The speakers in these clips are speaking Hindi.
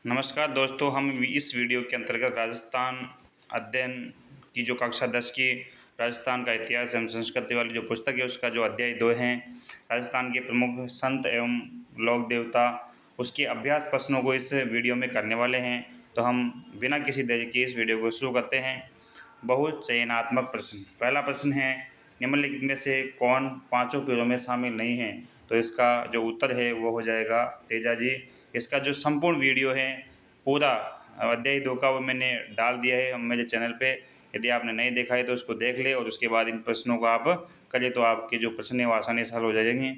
नमस्कार दोस्तों, हम इस वीडियो के अंतर्गत राजस्थान अध्ययन की जो कक्षा 10 की राजस्थान का इतिहास एवं संस्कृति वाली जो पुस्तक है उसका जो अध्याय 2 है, राजस्थान के प्रमुख संत एवं लोक देवता, उसके अभ्यास प्रश्नों को इस वीडियो में करने वाले हैं। तो हम बिना किसी देरी के इस वीडियो को शुरू करते हैं। बहुत चयनात्मक प्रश्न। पहला प्रश्न है, निम्नलिखित में से कौन पांचों पीढ़ों में शामिल नहीं है? तो इसका जो उत्तर है वो हो जाएगा तेजा जी। इसका जो संपूर्ण वीडियो है पूरा अध्याय 2 का वो मैंने डाल दिया है हम मेरे चैनल पे। यदि आपने नहीं देखा है तो उसको देख ले और उसके बाद इन प्रश्नों को आप करें तो आपके जो प्रश्न है वो आसानी से हल हो जाएंगे।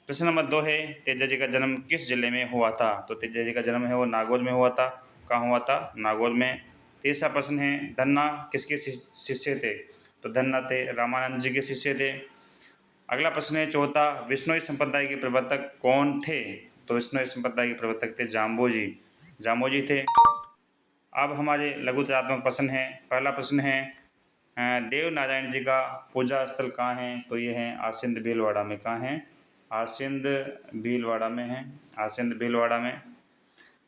प्रश्न नंबर 2 है, तेजा जी का जन्म किस जिले में हुआ था? तो तेजा जी का जन्म है वो नागौर में हुआ था। कहाँ हुआ था? नागौर में। तीसरा प्रश्न है, धन्ना किसके शिष्य थे? तो धन्ना थे रामानंद जी के शिष्य थे। अगला प्रश्न है चौथा, विश्नोई संप्रदाय के प्रवर्तक कौन थे? तो विश्नोई संप्रदाय के प्रवर्तक थे जाम्बोजी। जाम्बोजी थे। अब हमारे लघुचात्मक प्रश्न है। पहला प्रश्न है, देव नारायण जी का पूजा स्थल कहाँ है? तो ये है आसिंद भीलवाड़ा में। कहाँ है? आसिंद भीलवाड़ा में है। आसिंद भीलवाड़ा में।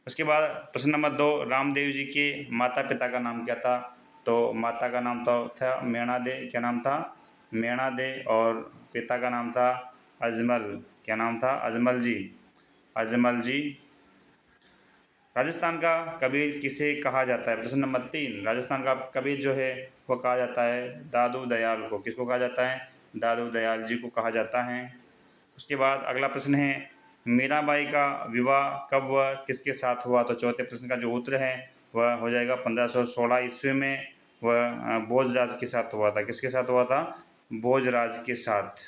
उसके बाद प्रश्न नंबर 2, रामदेव जी के माता पिता का नाम क्या था? तो माता का नाम तो था मेणा दे। क्या नाम था? मेणा दे। और पिता का नाम था अजमल। क्या नाम था? अजमल जी। अजमल जी। राजस्थान का कबीर किसे कहा जाता है? प्रश्न नंबर 3, राजस्थान का कबीर जो है वो कहा जाता है दादू दयाल को। किसको कहा जाता है? दादू दयाल जी को कहा जाता है। उसके बाद अगला प्रश्न है, मीराबाई का विवाह कब व किसके साथ हुआ? तो चौथे प्रश्न का जो उत्तर है वह हो जाएगा 1516 ईस्वी में। वह भोजराज के साथ हुआ था। किसके साथ हुआ था? भोजराज के साथ।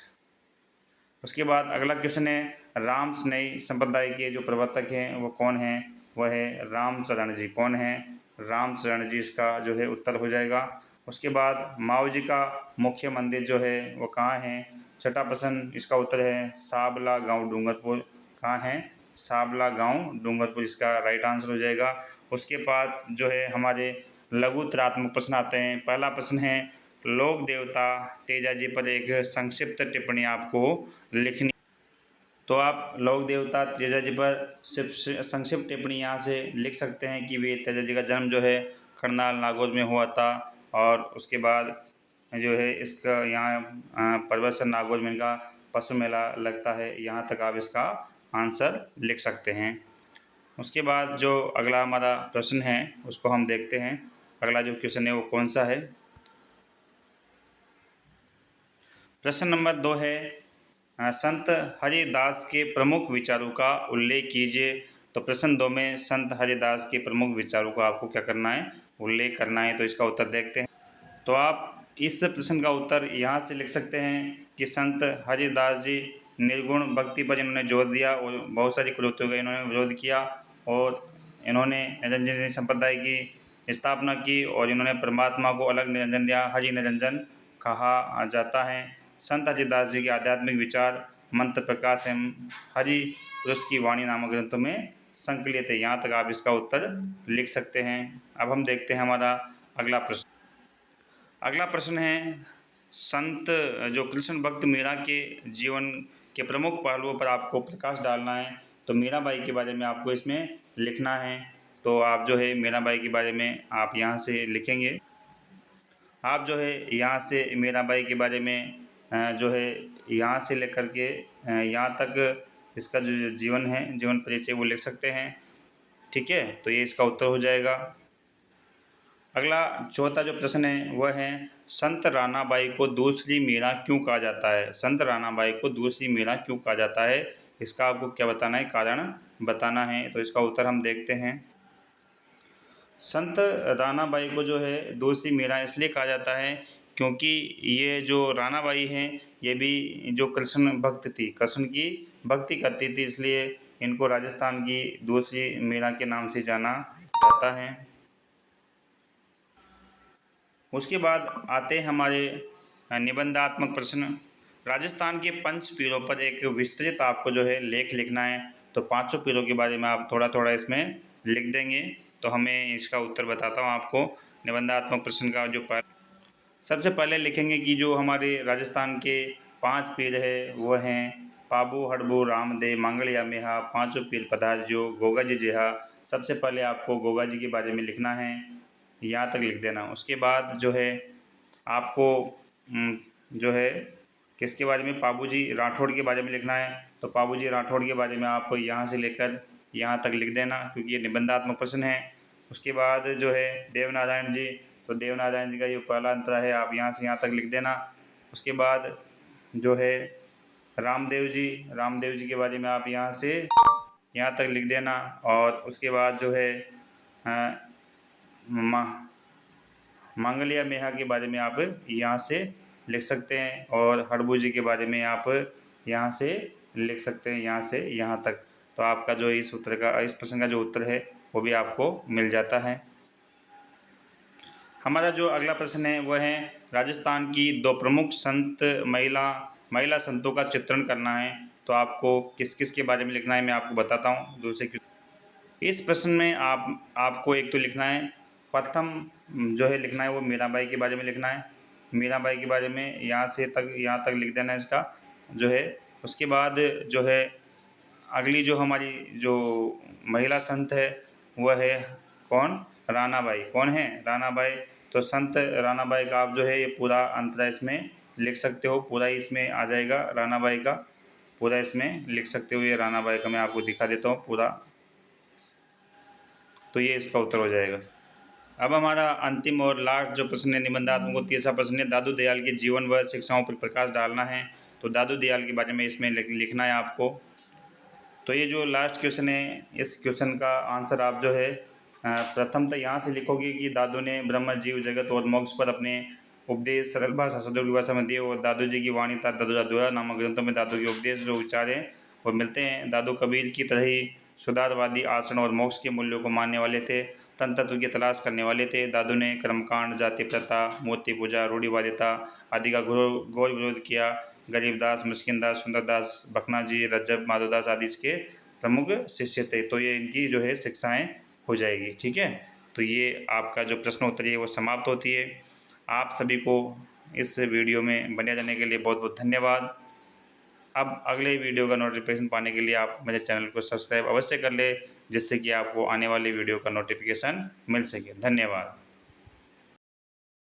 उसके बाद अगला क्वेश्चन है, राम स्नेही संप्रदाय के जो प्रवर्तक हैं वो कौन हैं? वह है रामचरण जी। कौन है? रामचरण जी इसका जो है उत्तर हो जाएगा। उसके बाद माऊ जी का मुख्य मंदिर जो है वो कहाँ है? छठा प्रश्न, इसका उत्तर है साबला गांव डूंगरपुर। कहाँ है? साबला गांव डूंगरपुर इसका राइट आंसर हो जाएगा। उसके बाद जो है हमारे लघुतरात्मक प्रश्न आते हैं। पहला प्रश्न है, लोक देवता तेजा जी पर एक संक्षिप्त टिप्पणी आपको लिखनी। तो आप लोक देवता तेजा जी पर संक्षिप्त टिप्पणी यहाँ से लिख सकते हैं कि वे तेजा जी का जन्म जो है करनाल नागौर में हुआ था। और उसके बाद जो है इसका यहाँ परवरसर नागौर में इनका पशु मेला लगता है। यहाँ तक आप इसका आंसर लिख सकते हैं। उसके बाद जो अगला हमारा प्रश्न है उसको हम देखते हैं। अगला जो क्वेश्चन है वो कौन सा है? प्रश्न नंबर 2 है, संत हरिदास के प्रमुख विचारों का उल्लेख कीजिए। तो प्रश्न 2 में संत हरिदास के प्रमुख विचारों को आपको क्या करना है? उल्लेख करना है। तो इसका उत्तर देखते हैं। तो आप इस प्रश्न का उत्तर यहाँ से लिख सकते हैं कि संत हरिदास जी निर्गुण भक्ति पर इन्होंने जोर दिया और बहुत सारी कुरीतियों का इन्होंने विरोध किया। और इन्होंने निरंजन संप्रदाय की स्थापना की और इन्होंने परमात्मा को अलग निरंजन या हरि निरंजन कहा जाता है। संत हरिदास जी के आध्यात्मिक विचार मंत्र प्रकाश एवं हरि पुरुष की वाणी नामक ग्रंथों में संकलित है। यहाँ तक आप इसका उत्तर लिख सकते हैं। अब हम देखते हैं हमारा अगला प्रश्न। अगला प्रश्न है, संत जो कृष्ण भक्त मीरा के जीवन के प्रमुख पहलुओं पर आपको प्रकाश डालना है। तो मीराबाई के बारे में आपको इसमें लिखना है। तो आप जो है मीराबाई के बारे में आप यहाँ से लिखेंगे। आप जो है यहाँ से मीराबाई के बारे में जो है यहाँ से लेकर के यहाँ तक इसका जो जीवन है, जीवन परिचय वो लिख सकते हैं। ठीक है, तो ये इसका उत्तर हो जाएगा। अगला चौथा जो प्रश्न है वह है, संत रानाबाई को दूसरी मीरा क्यों कहा जाता है? संत रानाबाई को दूसरी मीरा क्यों कहा जाता है? इसका आपको क्या बताना है? कारण बताना है। तो इसका उत्तर हम देखते हैं। संत रानाबाई को जो है दूसरी मीरा इसलिए कहा जाता है क्योंकि ये जो रानाबाई हैं ये भी जो कृष्ण भक्त थी, कृष्ण की भक्ति करती थी, इसलिए इनको राजस्थान की दूसरी मीरा के नाम से जाना जाता है। उसके बाद आते हैं हमारे निबंधात्मक प्रश्न। राजस्थान के पंच पीरों पर एक विस्तृत आपको जो है लेख लिखना है। तो पांचों पीरों के बारे में आप थोड़ा थोड़ा इसमें लिख देंगे तो हमें इसका उत्तर बताता हूँ आपको। निबंधात्मक प्रश्न का जो सबसे पहले लिखेंगे कि जो हमारे राजस्थान के 5 पीर है वो हैं पाबू हड़बू रामदे मांगलिया मेहा पांचों पीर पधार्यो गोगा जी जेहा। सबसे पहले आपको गोगा जी के बारे में लिखना है, यहाँ तक लिख देना। उसके बाद जो है आपको जो है किसके बारे में, पाबू जी राठौड़ के बारे में लिखना है। तो पाबू जी राठौड़ के बारे में आप यहाँ से लेकर यहाँ तक लिख देना, क्योंकि ये निबंधात्मक प्रश्न है। उसके बाद जो है देवनारायण जी, तो देवनारायण जी का ये पहला अंतरा है, आप यहाँ से यहाँ तक लिख देना। उसके बाद जो है रामदेव जी, रामदेव जी के बारे में आप यहाँ से यहाँ तक लिख देना। और उसके बाद जो है मांगलिया मेहा के बारे में आप यहाँ से लिख सकते हैं, और हड़बू जी के बारे में आप यहाँ से लिख सकते हैं, यहाँ से यहाँ तक। तो आपका जो इस प्रश्न का जो उत्तर है वो भी आपको मिल जाता है। हमारा जो अगला प्रश्न है वह है राजस्थान की 2 प्रमुख संत महिला संतों का चित्रण करना है। तो आपको किस किस के बारे में लिखना है मैं आपको बताता हूँ दूसरे। इस प्रश्न में आपको एक तो लिखना है, प्रथम जो है लिखना है वो मीराबाई के बारे में लिखना है। मीराबाई के बारे में यहाँ तक लिख देना है इसका जो है। उसके बाद जो है अगली जो हमारी जो महिला संत है वह है कौन, रानाबाई। कौन है, रानाबाई। तो संत रानाबाई का आप जो है ये पूरा अंतरा इसमें लिख सकते हो, पूरा इसमें आ जाएगा रानाबाई का, पूरा इसमें लिख सकते हो। ये रानाबाई का मैं आपको दिखा देता हूँ पूरा, तो ये इसका उत्तर हो जाएगा। अब हमारा अंतिम और लास्ट जो प्रश्न है निबंधात्मक को तीसरा प्रश्न है, दादू दयाल के जीवन व शिक्षाओं पर प्रकाश डालना है। तो दादू दयाल के बारे में इसमें लिखना है आपको। तो ये जो लास्ट क्वेश्चन है, इस क्वेश्चन का आंसर आप जो है प्रथम तो यहाँ से लिखोगे कि दादू ने ब्रह्म जीव जगत और मोक्ष पर अपने उपदेश सरल भाषा सुदृढ़ भाषा में दिए, और दादू जी की वाणी तथा दादू दादुआ नामक ग्रंथों में दादू के उपदेश जो विचार हैं वो मिलते हैं। दादू कबीर की तरह ही सुधारवादी आचरण और मोक्ष के मूल्यों को मानने वाले थे, तन तत्व की तलाश करने वाले थे। दादू ने कर्मकांड, जाति प्रथा, मूर्ति पूजा, रूढ़िवादिता आदि का घोर विरोध किया। गरीबदास, मिस्किनदास, सुंदरदास, भकना जी, रज्जब, माधवदास आदि इसके प्रमुख शिष्य थे। तो ये इनकी जो है शिक्षाएं हो जाएगी। ठीक है, तो ये आपका जो प्रश्न उत्तर है वो समाप्त होती है। आप सभी को इस वीडियो में बने रहने के लिए बहुत बहुत धन्यवाद। अब अगले वीडियो का नोटिफिकेशन पाने के लिए आप मेरे चैनल को सब्सक्राइब अवश्य कर ले, जिससे कि आपको आने वाले वीडियो का नोटिफिकेशन मिल सके। धन्यवाद।